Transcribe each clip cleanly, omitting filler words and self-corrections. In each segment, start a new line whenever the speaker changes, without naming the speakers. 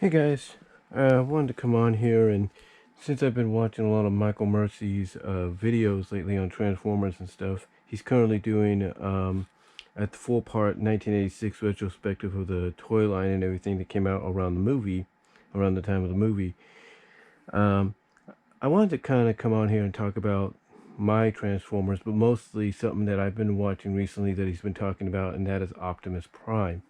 Hey guys, I wanted to come on here, and since I've been watching a lot of Michael Mercy's videos lately on Transformers and stuff, he's currently doing at the full part 1986 retrospective of the toy line and everything that came out around the movie, around the time of the movie. I wanted to kind of come on here and talk about my Transformers, but mostly something that I've been watching recently that he's been talking about, and that is Optimus Prime.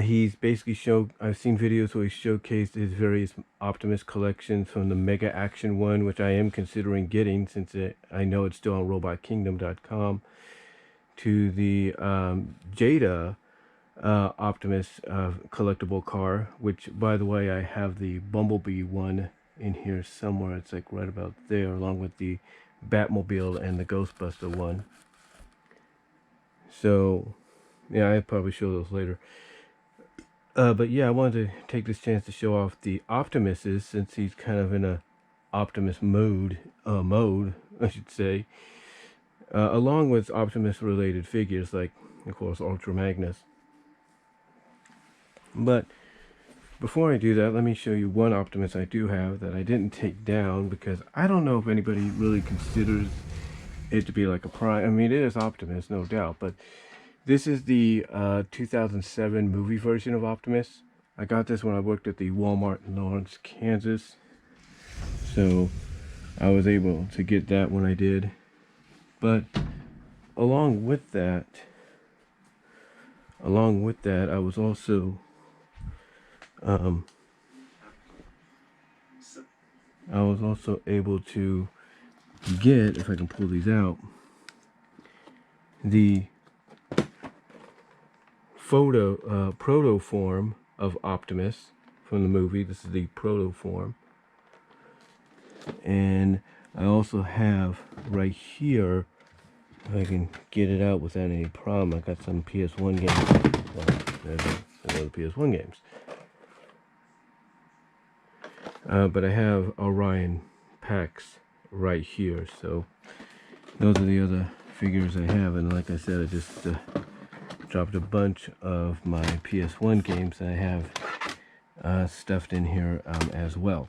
He's basically I've seen videos where he showcased his various Optimus collections, from the Mega Action one, which I am considering getting since I know it's still on robotkingdom.com, to the Jada Optimus collectible car, which, by the way, I have the Bumblebee one in here somewhere. It's like right about there, along with the Batmobile and the Ghostbuster one. So, yeah, I'll probably show those later. But yeah, I wanted to take this chance to show off the Optimuses, since he's kind of in a Optimus mode, I should say, along with Optimus related figures like, of course, Ultra Magnus. But before I do that, let me show you one Optimus I do have that I didn't take down, because I don't know if anybody really considers it to be like a Prime. I mean, it is Optimus, no doubt, but this is the 2007 movie version of Optimus. I got this when I worked at the Walmart in Lawrence, Kansas. So I was able to get that when I did. But along with that, I was also able to get, if I can pull these out, the proto form of Optimus from the movie. This is the proto form. And I also have right here, if I can get it out without any problem, I got some PS1 games. Well, there's another PS1 games. But I have Orion packs right here. So those are the other figures I have. And like I said, I just dropped a bunch of my PS1 games that I have stuffed in here as well.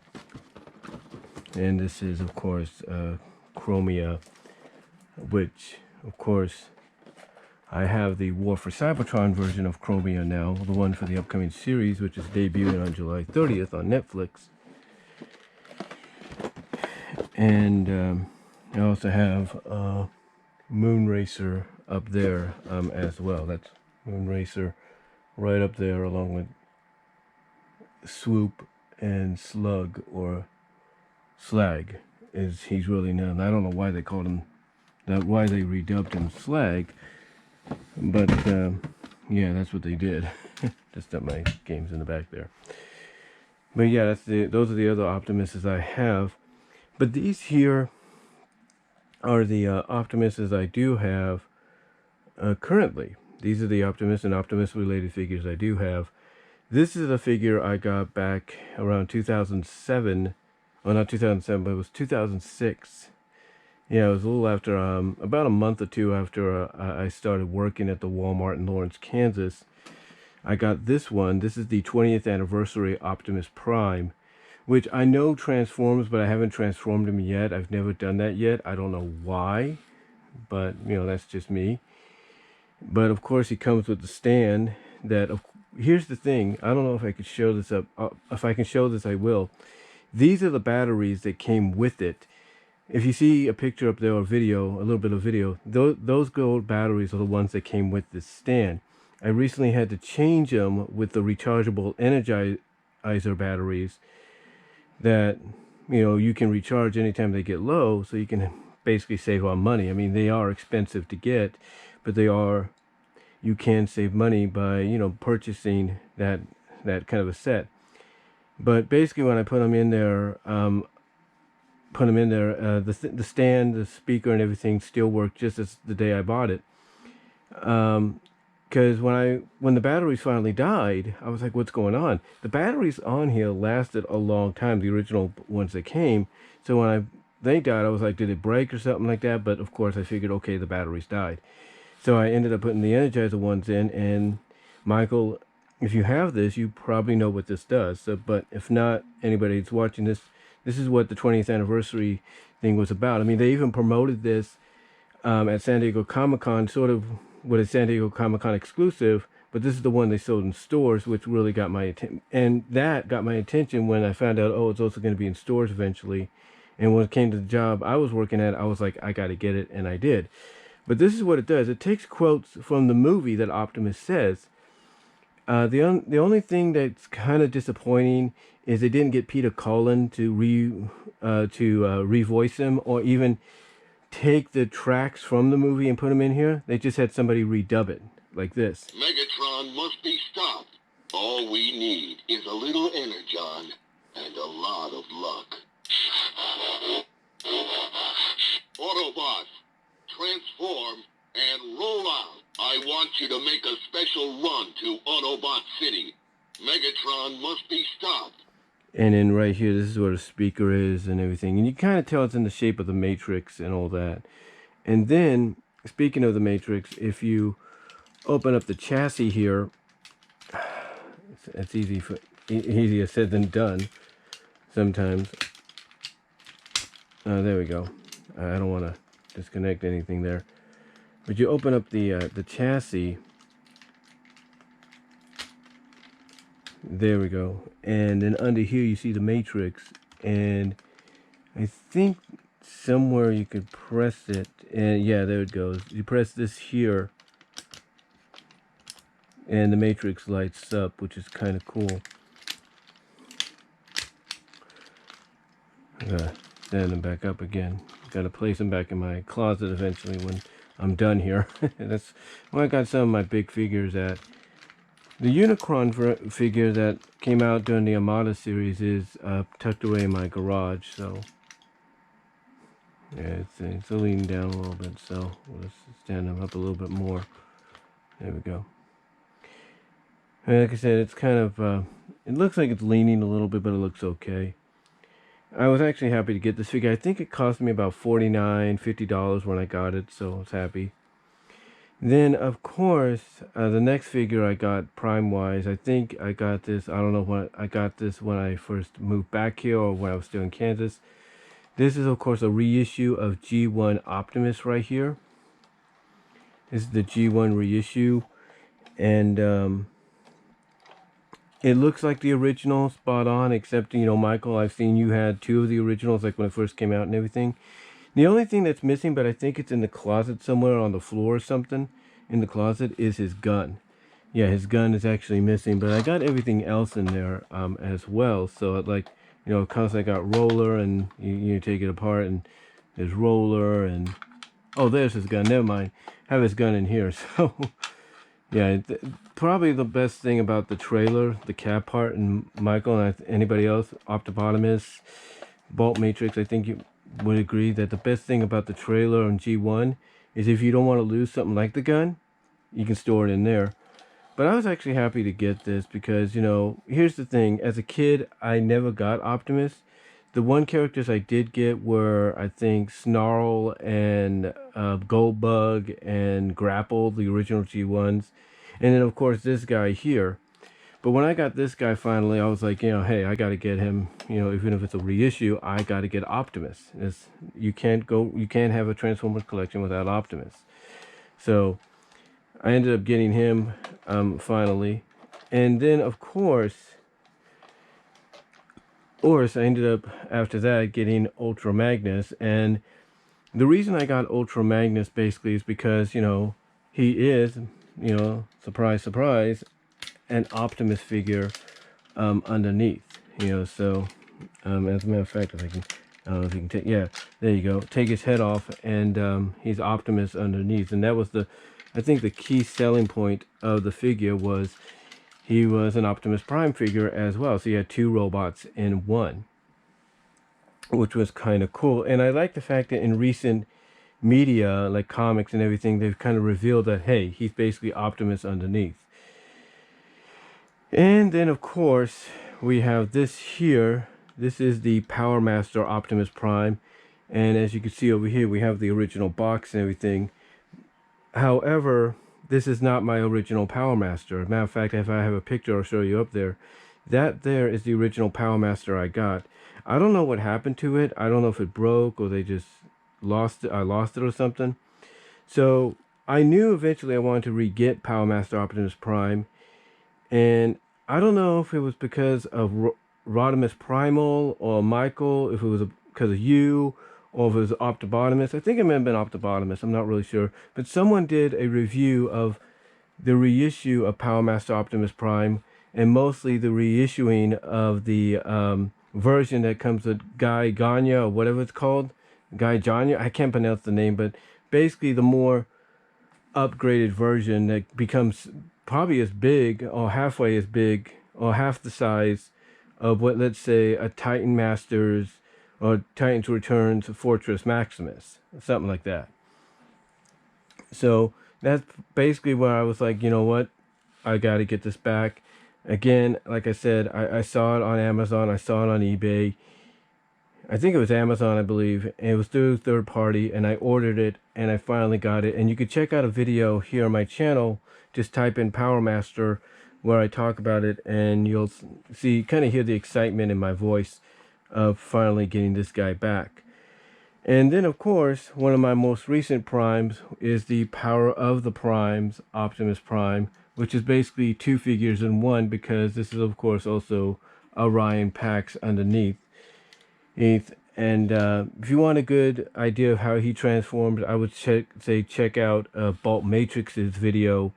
And this is, of course, Chromia, which, of course, I have the War for Cybertron version of Chromia now, the one for the upcoming series, which is debuting on July 30th on Netflix. And I also have Moonracer up there as well. That's Moonracer right up there, along with Swoop and Slug, or Slag is he's really known. I don't know why they called him that, why they redubbed him Slag, but yeah, that's what they did. Just got my games in the back there. But yeah, those are the other Optimuses I have. But these here are the Optimuses I do have currently. These are the Optimus and Optimus related figures I do have. This is a figure I got back around 2007. Well, not 2007, but it was 2006. Yeah, it was a little after, about a month or two after I started working at the Walmart in Lawrence, Kansas. I got this one. This is the 20th anniversary Optimus Prime, which I know transforms, but I haven't transformed him yet. I've never done that yet. I don't know why, but, you know, that's just me. But, of course, he comes with the stand that, here's the thing. I don't know if I could show this up. If I can show this, I will. These are the batteries that came with it. If you see a picture up there, or video, a little bit of video, those gold batteries are the ones that came with this stand. I recently had to change them with the rechargeable Energizer batteries that, you know, you can recharge anytime they get low, so you can basically save on money. I mean, they are expensive to get, but you can save money by, you know, purchasing that kind of a set. But basically, when I put them in there, the stand, the speaker, and everything still worked just as the day I bought it. Because when the batteries finally died, I was like, what's going on? The batteries on here lasted a long time, the original ones that came. So when they died, I was like, did it break or something like that? But of course, I figured, okay, the batteries died. So I ended up putting the Energizer ones in, and Michael if you have this, you probably know what this does. So, but if not, anybody that's watching this, this is what the 20th anniversary thing was about. I mean, they even promoted this at San Diego Comic-Con, sort of with a San Diego Comic-Con exclusive, but this is the one they sold in stores, which really got my attention. And that got my attention when I found out, oh, it's also going to be in stores eventually. And when it came to the job I was working at, I was like, I got to get it, and I did. But this is what it does. It takes quotes from the movie that Optimus says. The only thing that's kind of disappointing is they didn't get Peter Cullen to revoice him, or even take the tracks from the movie and put them in here. They just had somebody redub it like this.
Megatron must be stopped. All we need is a little energon and a lot of luck. Autobots, transform and roll out. I want you to make a special run to Autobot City. Megatron must be stopped.
And then right here, this is where the speaker is and everything. And you kind of tell it's in the shape of the Matrix and all that. And then, speaking of the Matrix, if you open up the chassis here, it's easier said than done sometimes. There we go. I don't want to disconnect anything there. But you open up the chassis. There we go. And then under here you see the Matrix, and I think somewhere you could press it, and yeah, there it goes. You press this here and the Matrix lights up, which is kind of cool. Stand them back up again. Got to place them back in my closet eventually when I'm done here. That's where I got some of my big figures at. The Unicron figure that came out during the Armada series is tucked away in my garage, so yeah, it's leaning down a little bit, so we'll just stand them up a little bit more. There we go. And like I said, it's kind of, it looks like it's leaning a little bit, but it looks okay. I was actually happy to get this figure. I think it cost me about $49, $50 when I got it, so I was happy. Then, of course, the next figure I got Prime-wise, I think I got this, I don't know what, I got this when I first moved back here or when I was still in Kansas. This is, of course, a reissue of G1 Optimus right here. This is the G1 reissue, and it looks like the original, spot on, except, you know, Michael, I've seen you had two of the originals, like when it first came out and everything. The only thing that's missing, but I think it's in the closet somewhere on the floor or something, in the closet, is his gun. Yeah, his gun is actually missing, but I got everything else in there as well. So, like, you know, of course I got Roller, and you take it apart, and there's Roller, and, oh, there's his gun, never mind. I have his gun in here, so, yeah, probably the best thing about the trailer, the cab part, and Michael, and anybody else, Optimus, Bolt Matrix, I think you would agree that the best thing about the trailer on G1 is if you don't want to lose something like the gun, you can store it in there. But I was actually happy to get this because, you know, here's the thing. As a kid, I never got Optimus. The one characters I did get were, I think, Snarl and Goldbug and Grapple, the original G1s. And then, of course, this guy here. But when I got this guy finally, I was like, you know, hey, I got to get him, you know, even if it's a reissue, I got to get Optimus. You can't have a Transformers collection without Optimus. So I ended up getting him finally. And then, of course, I ended up, after that, getting Ultra Magnus. And the reason I got Ultra Magnus basically is because, you know, he is, you know, surprise, surprise, an Optimus figure underneath, you know. So as a matter of fact, if I can, I don't know if you can take, yeah, there you go, take his head off, and he's Optimus underneath. And that was I think the key selling point of the figure was he was an Optimus Prime figure as well, so you had two robots in one, which was kind of cool. And I like the fact that in recent media, like comics and everything, they've kind of revealed that, hey, he's basically Optimus underneath. And then, of course, we have this here. This is the Powermaster Optimus Prime. And as you can see over here, we have the original box and everything. However, this is not my original Powermaster. Matter of fact, if I have a picture, I'll show you up there. That there is the original Powermaster I got. I don't know what happened to it. I don't know if it broke or they just lost it. I lost it or something. So I knew eventually I wanted to re-get Powermaster Optimus Prime. And I don't know if it was because of Rodimus Primal or Michael, if it was because of you, or if it was Optimus. I think it may have been Optimus. I'm not really sure. But someone did a review of the reissue of Powermaster Optimus Prime, and mostly the reissuing of the version that comes with Guy Ganya, or whatever it's called. Guy Janya. I can't pronounce the name, but basically the more upgraded version that becomes probably as big or halfway as big or half the size of what, let's say, a Titan Masters or Titans Returns Fortress Maximus, something like that. So that's basically where I was like, you know what, I got to get this back. Again, like I said, I saw it on Amazon, I saw it on eBay. I think it was Amazon, I believe. And it was through third party, and I ordered it, and I finally got it. And you could check out a video here on my channel. Just type in Powermaster, where I talk about it, and you'll see, kind of hear the excitement in my voice of finally getting this guy back. And then, of course, one of my most recent primes is the Power of the Primes Optimus Prime, which is basically 2 figures in one, because this is, of course, also Orion packs underneath. And if you want a good idea of how he transforms, I would check out Bolt Matrix's video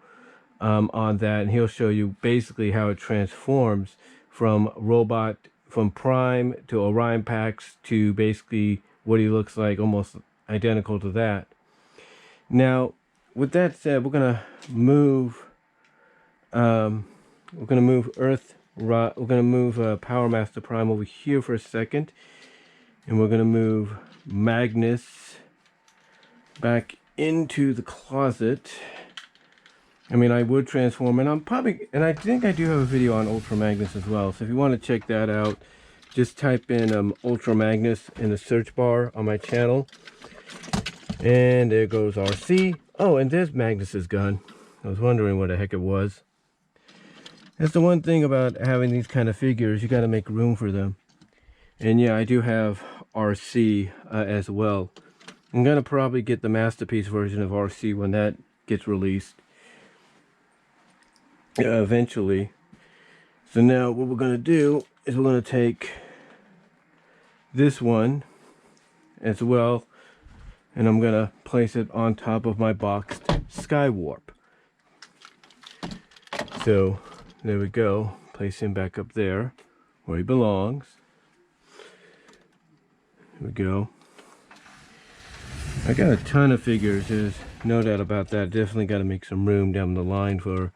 on that, and he'll show you basically how it transforms from Prime to Orion packs to basically what he looks like, almost identical to that. Now, with that said, we're gonna move Powermaster Prime over here for a second. And we're going to move Magnus back into the closet. I mean, I would transform, and I think I do have a video on Ultra Magnus as well. So if you want to check that out, just type in Ultra Magnus in the search bar on my channel. And there goes RC. Oh, and there's Magnus's gun. I was wondering what the heck it was. That's the one thing about having these kind of figures. You got to make room for them. And yeah, I do have RC as well. I'm going to probably get the Masterpiece version of RC when that gets released. Eventually. So now what we're going to do is we're going to take this one as well. And I'm going to place it on top of my boxed Skywarp. So there we go. Place him back up there where he belongs. There we go. I got a ton of figures, there's no doubt about that. Definitely got to make some room down the line for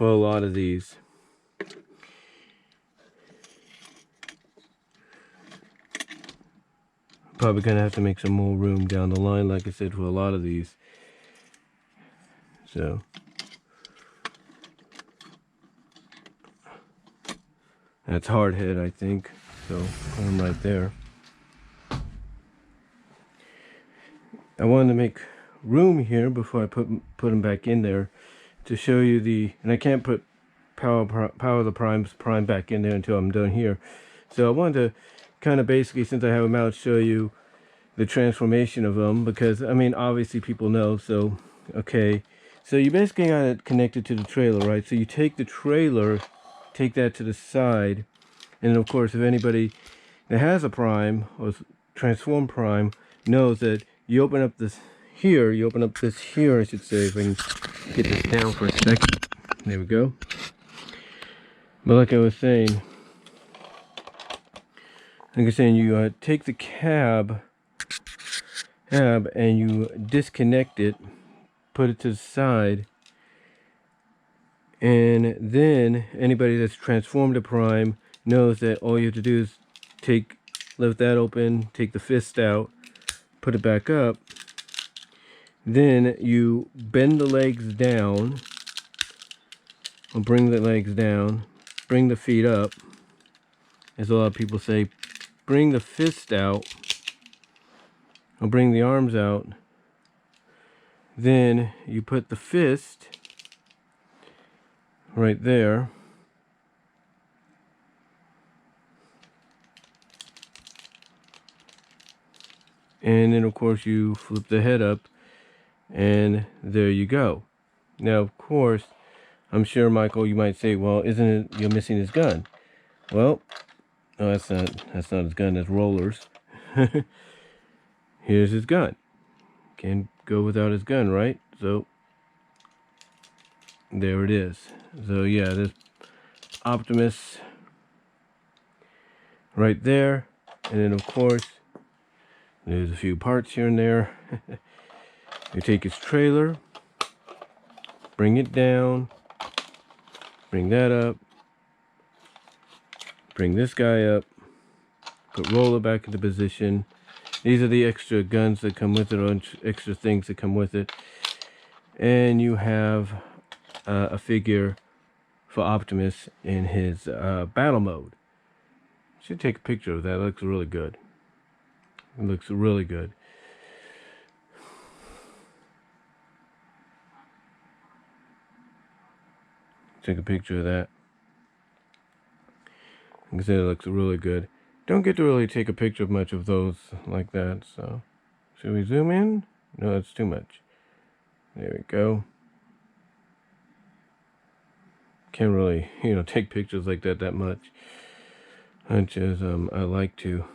a lot of these. Probably gonna have to make some more room down the line, like I said, for a lot of these. So that's Hardhead, I think. So put him right there. I wanted to make room here before I put them back in there to show you and I can't put Power of the Prime's Prime back in there until I'm done here. So I wanted to kind of basically, since I have them out, show you the transformation of them, because I mean obviously people know. So okay, so you basically got it connected to the trailer, right? So you take the trailer, take that to the side, and of course if anybody that has a Prime or transformed Prime knows that you open up this here, I should say, if I can get this down for a second. There we go. But like I was saying, you take the cab and you disconnect it, put it to the side, and then anybody that's transformed a Prime knows that all you have to do is lift that open, take the fist out, put it back up, then you bend the legs down, or bring the legs down, bring the feet up, as a lot of people say, bring the fist out, or bring the arms out, then you put the fist right there. And then of course you flip the head up, and there you go. Now of course, I'm sure, Michael, you might say, well, isn't it you're missing his gun? Well, no, that's not his gun, that's Roller's. Here's his gun. Can't go without his gun, right? So there it is. So yeah, this Optimus right there. And then of course, there's a few parts here and there. You take his trailer, bring it down, bring that up, bring this guy up, put Roller back into position. These are the extra guns that come with it, or extra things that come with it. And you have a figure for Optimus in his battle mode. Should take a picture of that. It looks really good. It looks really good. Take a picture of that. Like I said, it looks really good. Don't get to really take a picture of much of those like that, so should we zoom in? No, that's too much. There we go. Can't really, take pictures like that much as I like to.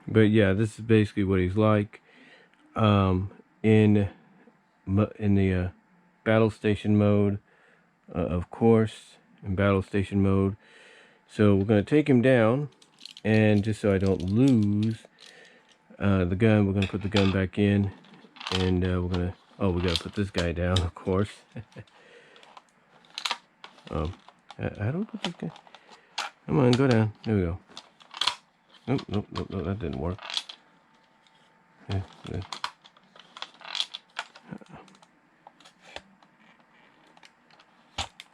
But yeah, this is basically what he's like in the battle station mode, of course, in battle station mode. So we're going to take him down, and just so I don't lose the gun, we're going to put the gun back in, and we're going to, we got to put this guy down, of course. How do we put this guy? Come on, go down. There we go. Nope, that didn't work. Yeah.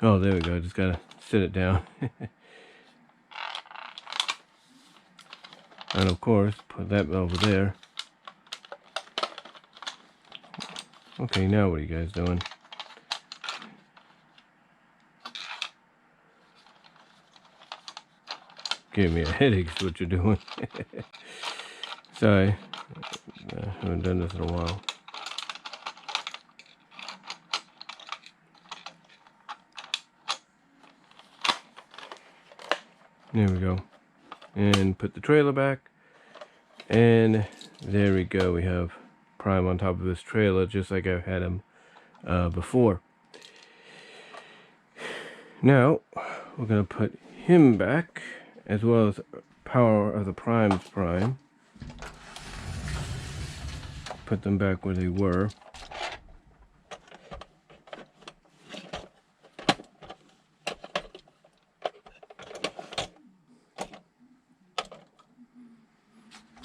Oh, there we go. Just gotta sit it down. And of course, put that over there. Okay, now what are you guys doing? Give me a headache is what you're doing. Sorry. I haven't done this in a while. There we go. And put the trailer back. And there we go. We have Prime on top of this trailer, just like I've had him before. Now, we're going to put him back, as well as Power of the Prime's Prime. Put them back where they were.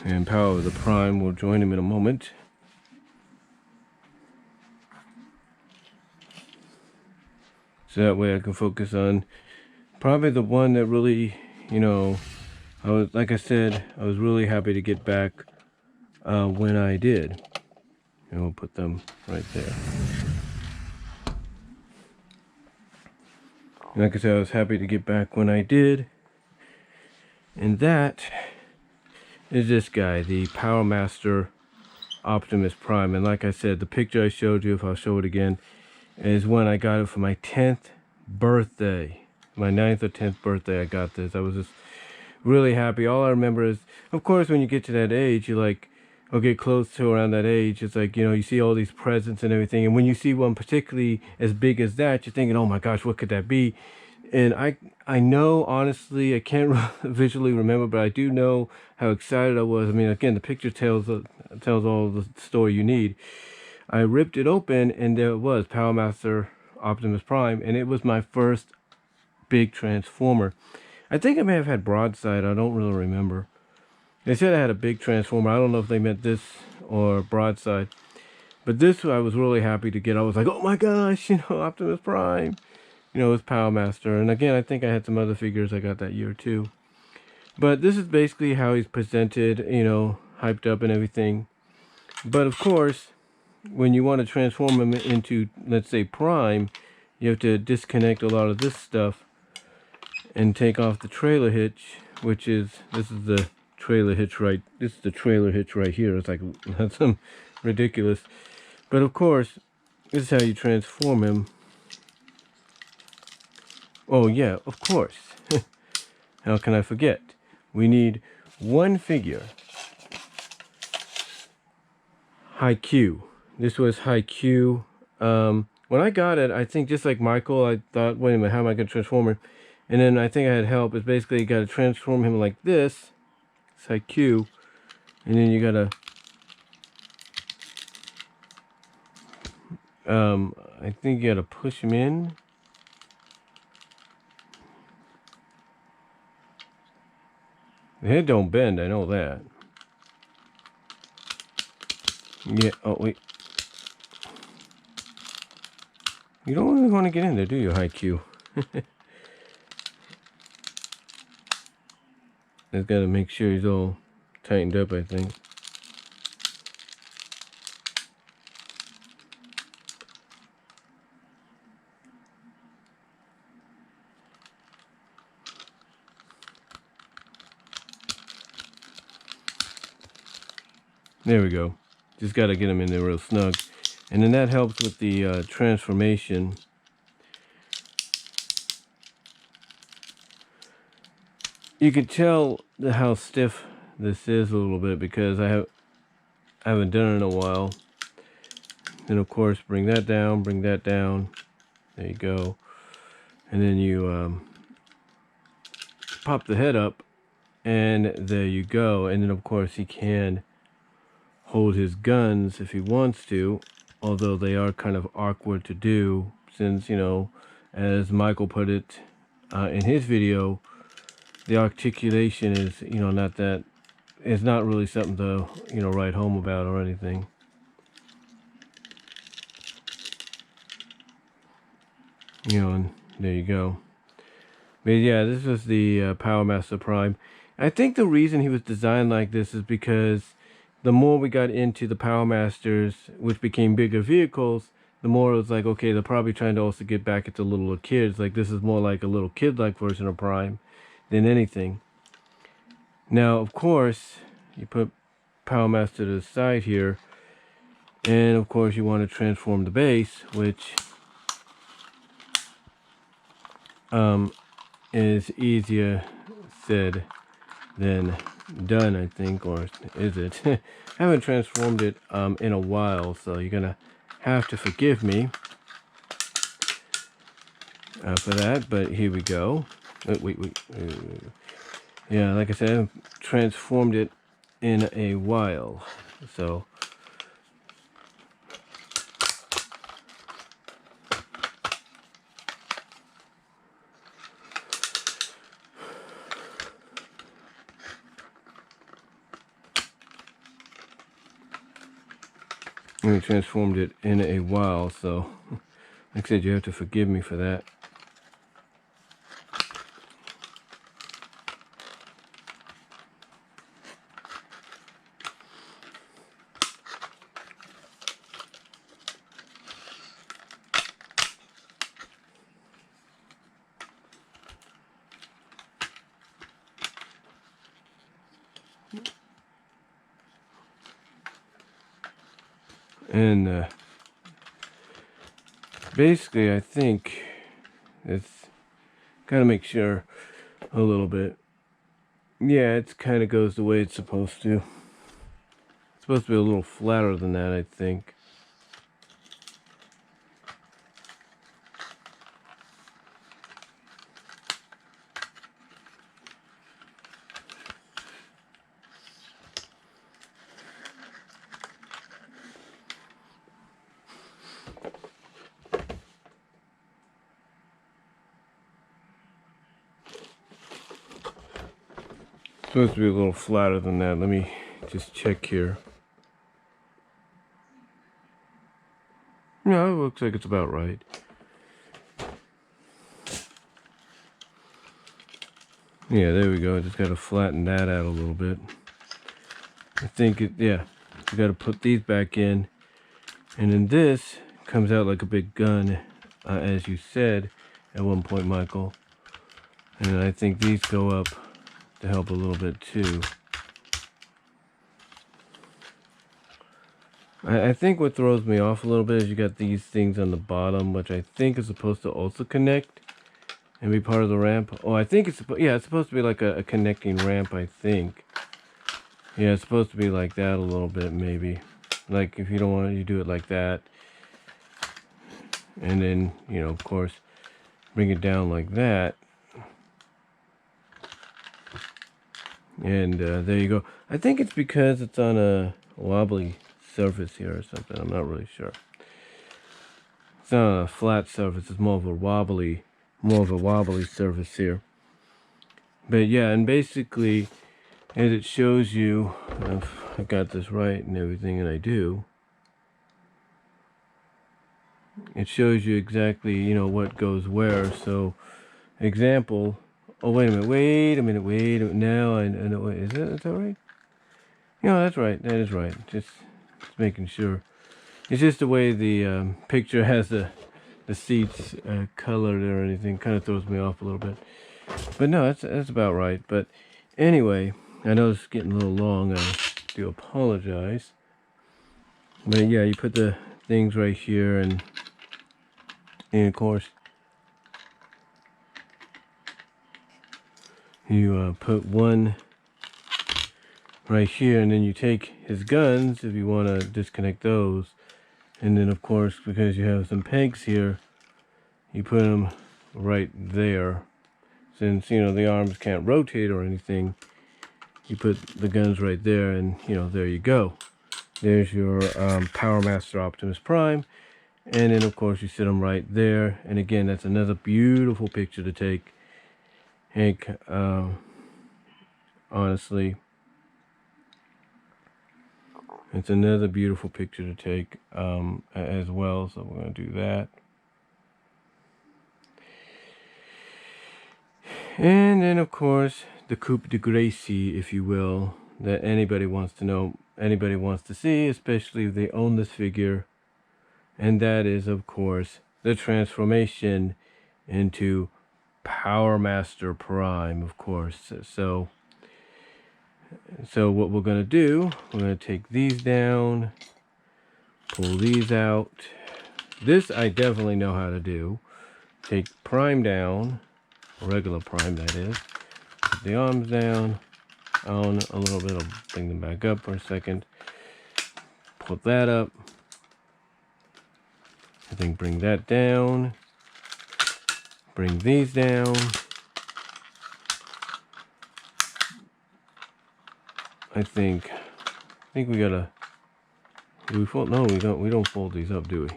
And Power of the Prime will join him in a moment. So that way I can focus on probably the one that really, like I said, I was really happy to get back when I did. And we'll put them right there. And like I said, I was happy to get back when I did. And that is this guy, the Powermaster Optimus Prime. And like I said, the picture I showed you, if I'll show it again, is when I got it for my 10th birthday. My 9th or 10th birthday I got this. I was just really happy. All I remember is, of course, when you get to that age, you're like, or get close to around that age, it's like, you see all these presents and everything. And when you see one particularly as big as that, you're thinking, oh my gosh, what could that be? And I know, honestly, I can't visually remember, but I do know how excited I was. I mean, again, the picture tells all the story you need. I ripped it open, and there it was, Powermaster Optimus Prime, and it was my first big Transformer. I think I may have had Broadside. I don't really remember. They said I had a big Transformer. I don't know if they meant this or Broadside. But this I was really happy to get. I was like, oh my gosh, Optimus Prime. With Powermaster. And again, I think I had some other figures I got that year too. But this is basically how he's presented, hyped up and everything. But of course, when you want to transform him into, let's say, Prime, you have to disconnect a lot of this stuff and take off the trailer hitch, which is, this is the trailer hitch this is the trailer hitch right here. It's like, that's some ridiculous. But of course, this is how you transform him. Oh yeah, of course. How can I forget? We need one figure. High Q. This was High Q. When I got it, I think just like Michael, I thought, wait a minute, how am I going to transform him? And then I think I had help. It's basically you got to transform him like this. It's High Q. And then you got to, I think you got to push him in. The head don't bend, I know that. Yeah, oh wait. You don't really want to get in there, do you, High Q? Just got to make sure he's all tightened up, I think. There we go. Just got to get him in there real snug. And then that helps with the transformation. You can tell how stiff this is a little bit because I haven't done it in a while. Then of course bring that down, bring that down. There you go. And then you pop the head up, and there you go. And then of course he can hold his guns if he wants to, although they are kind of awkward to do since, you know, as Michael put it in his video, the articulation is, you know, it's not really something to, you know, write home about or anything. You know, and there you go. But yeah, this was the Powermaster Prime. I think the reason he was designed like this is because the more we got into the Powermasters, which became bigger vehicles, the more it was like, okay, they're probably trying to also get back at the littler kids. Like, this is more like a little kid-like version of Prime than anything. Now, of course, you put Powermaster to the side here, and of course you want to transform the base, which is easier said than done, I think, or is it? I haven't transformed it in a while, so you're gonna have to forgive me for that, but here we go. Wait. Yeah, like I said, I haven't transformed it in a while, so I haven't transformed it in a while, so like I said, you have to forgive me for that. And basically, I think it's gotta make sure a little bit. Yeah, it kind of goes the way it's supposed to. It's supposed to be a little flatter than that, I think. Supposed to be a little flatter than that. Let me just check here. No, it looks like it's about right. Yeah, there we go. Just got to flatten that out a little bit. I think it, yeah, you got to put these back in, and then this comes out like a big gun, as you said at one point, Michael. And I think these go up to help a little bit too. I think what throws me off a little bit is you got these things on the bottom, which I think is supposed to also connect and be part of the ramp. Oh, I think it's it's supposed to be like a connecting ramp, I think. Yeah, it's supposed to be like that a little bit, maybe. Like if you don't want it, you do it like that. And then, you know, of course, bring it down like that. And there you go. I think it's because it's on a wobbly surface here or something. I'm not really sure. It's not on a flat surface. It's more of a wobbly surface here. But yeah, and basically, as it shows you, if I got this right and everything, and I do, it shows you exactly, you know, what goes where. So, example. Oh, wait a minute. Now I know. Is that right? Yeah, that's right. That is right. Just making sure. It's just the way the picture has the seats colored or anything. Kind of throws me off a little bit. But no, that's about right. But anyway, I know it's getting a little long. I do apologize. But yeah, you put the things right here, and of course, you put one right here, and then you take his guns if you want to disconnect those, and then of course, because you have some pegs here, you put them right there. Since, you know, the arms can't rotate or anything, you put the guns right there, and, you know, there you go. There's your Powermaster Optimus Prime, and then of course you sit them right there. And again, that's another beautiful picture to take. Hank, honestly, it's another beautiful picture to take as well. So we're going to do that. And then of course the coup de grace, if you will, that anybody wants to know, anybody wants to see, especially if they own this figure. And that is, of course, the transformation into Powermaster Prime, of course. So what we're going to do, we're going to take these down, pull these out. This I definitely know how to do. Take Prime down, regular Prime that is. Put the arms down on a little bit. I'll bring them back up for a second. Put that up. I think bring that down. Bring these down. I think we gotta. Do we fold? No, we don't. We don't fold these up, do we?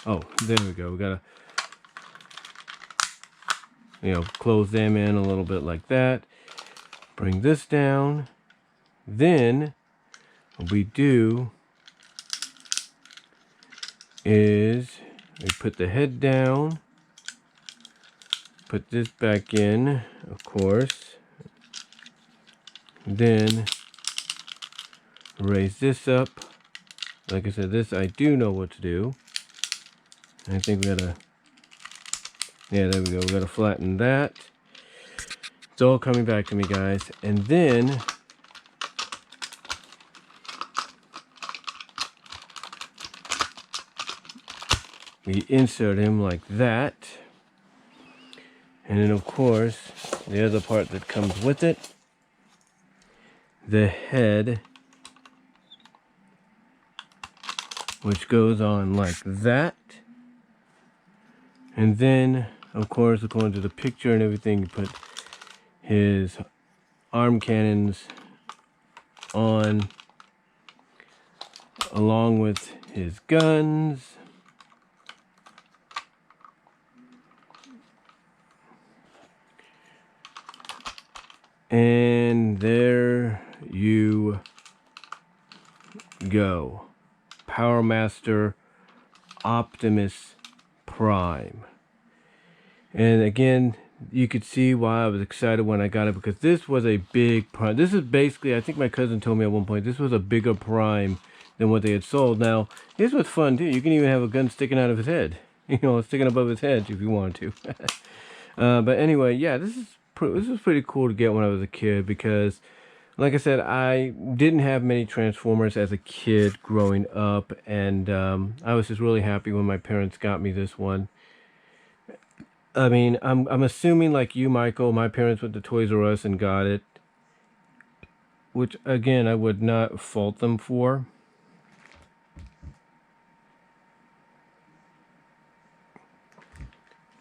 Oh, there we go. We gotta, you know, close them in a little bit like that. Bring this down. Then what we do is we put the head down. Put this back in, of course. Then raise this up. Like I said, this I do know what to do. I think we gotta, yeah, there we go. We gotta flatten that. It's all coming back to me, guys. And then we insert him like that. And then of course, the other part that comes with it, the head, which goes on like that. And then, of course, according to the picture and everything, you put his arm cannons on along with his guns. And there you go. Powermaster Optimus Prime. And again, you could see why I was excited when I got it, because this was a big prime. This is basically, I think my cousin told me at one point, this was a bigger prime than what they had sold. Now, here's what's fun too. You can even have a gun sticking out of his head. You know, sticking above his head if you wanted to. But anyway, yeah, this was pretty cool to get when I was a kid, because like I said, I didn't have many Transformers as a kid growing up, and I was just really happy when my parents got me this one. I mean, I'm assuming, like you, Michael, my parents went to Toys R Us and got it, which again I would not fault them for.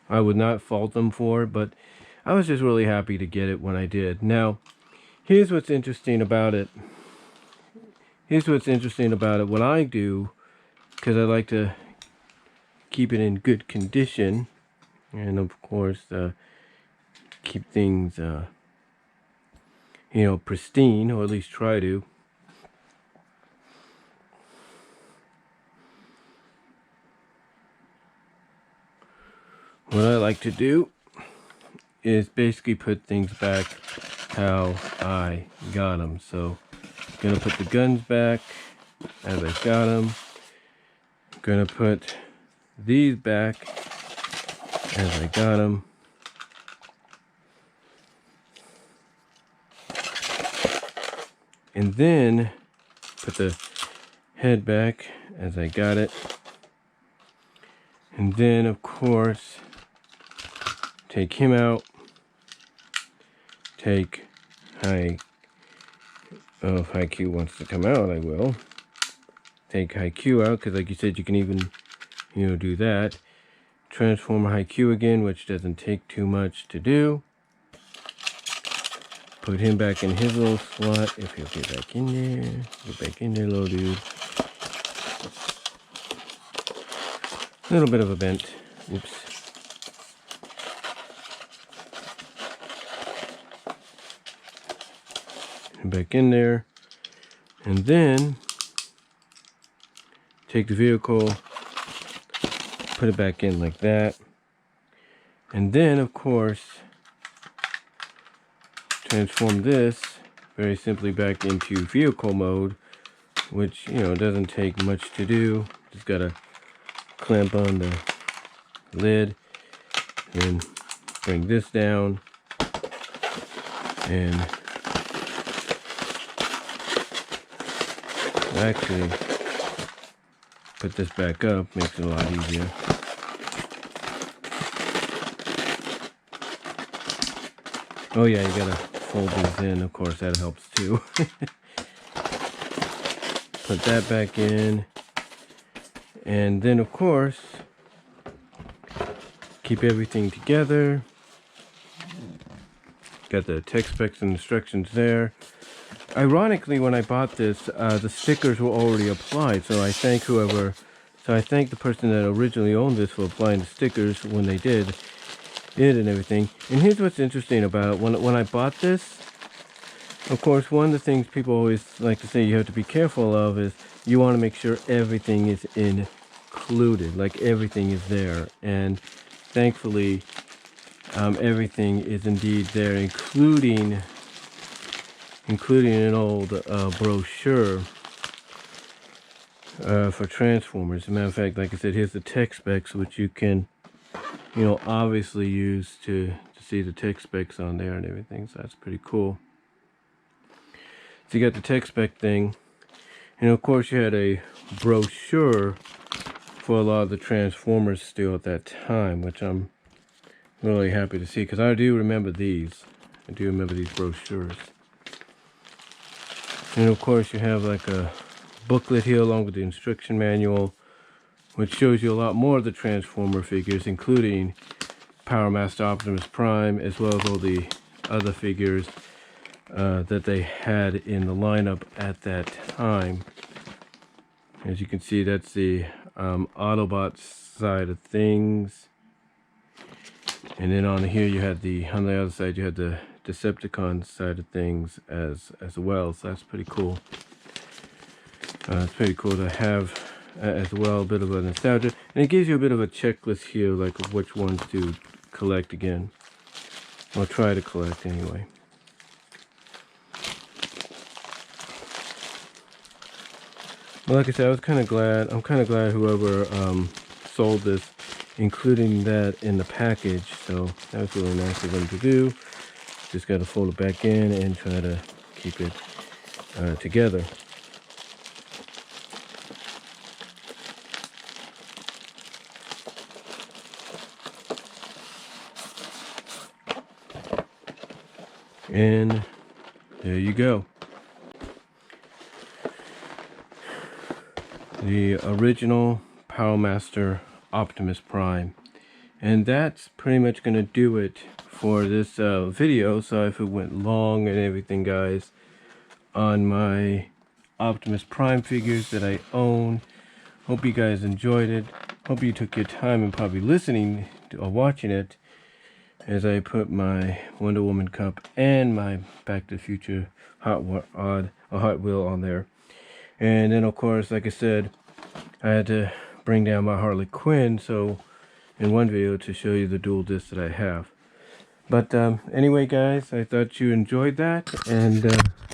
I would not fault them for, but I was just really happy to get it when I did. Now, here's what's interesting about it. Here's what's interesting about it. What I do, because I like to keep it in good condition, and of course, keep things, you know, pristine, or at least try to. What I like to do is basically put things back how I got them. So, gonna put the guns back as I got them. Gonna put these back as I got them. And then put the head back as I got it. And then, of course, take him out. Take if Haikyuu wants to come out, I will. Take Haikyuu out, because like you said, you can even, you know, do that. Transform Haikyuu again, which doesn't take too much to do. Put him back in his little slot, if he'll get back in there. Get back in there, little dude. A little bit of a bent. Oops. Back in there, and then take the vehicle, put it back in like that, and then of course transform this very simply back into vehicle mode, which, you know, doesn't take much to do. Just gotta clamp on the lid, then bring this down, and actually put this back up, makes it a lot easier. Oh yeah, you gotta fold these in, of course, that helps too. Put that back in, and then of course keep everything together. Got the tech specs and instructions there. Ironically, when I bought this, the stickers were already applied, so I thank the person that originally owned this for applying the stickers when they did it and everything. And here's what's interesting about it. When I bought this, of course, one of the things people always like to say you have to be careful of is you want to make sure everything is included, like everything is there. And thankfully, everything is indeed there, including an old brochure for Transformers. As a matter of fact, like I said, here's the tech specs, which you can, you know, obviously use to see the tech specs on there and everything. So that's pretty cool. So you got the tech spec thing, and of course you had a brochure for a lot of the Transformers still at that time, which I'm really happy to see, because I do remember these. I do remember these brochures. And of course you have like a booklet here along with the instruction manual, which shows you a lot more of the Transformer figures, including Powermaster Optimus Prime, as well as all the other figures that they had in the lineup at that time. As you can see, that's the Autobot side of things. And then on here you had on the other side you had the Decepticon side of things as well, so that's pretty cool. It's pretty cool to have as well, a bit of a nostalgia, and it gives you a bit of a checklist here, like of which ones to collect again. I'll try to collect anyway. Well, like I said, I'm kind of glad whoever sold this, including that in the package. So that was really nice of them to do. Just got to fold it back in and try to keep it together. And there you go. The original Powermaster Optimus Prime. And that's pretty much going to do it for this video. So if it went long and everything, guys, on my Optimus Prime figures that I own. Hope you guys enjoyed it. Hope you took your time and probably listening to, or watching it as I put my Wonder Woman cup and my Back to the Future Hot Wheel on there. And then, of course, like I said, I had to bring down my Harley Quinn, so in one video to show you the dual disc that I have. But anyway, guys, I thought you enjoyed that, and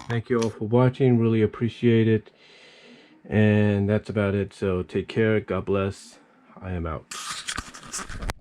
thank you all for watching. Really appreciate it. And that's about it. So take care. God bless. I am out.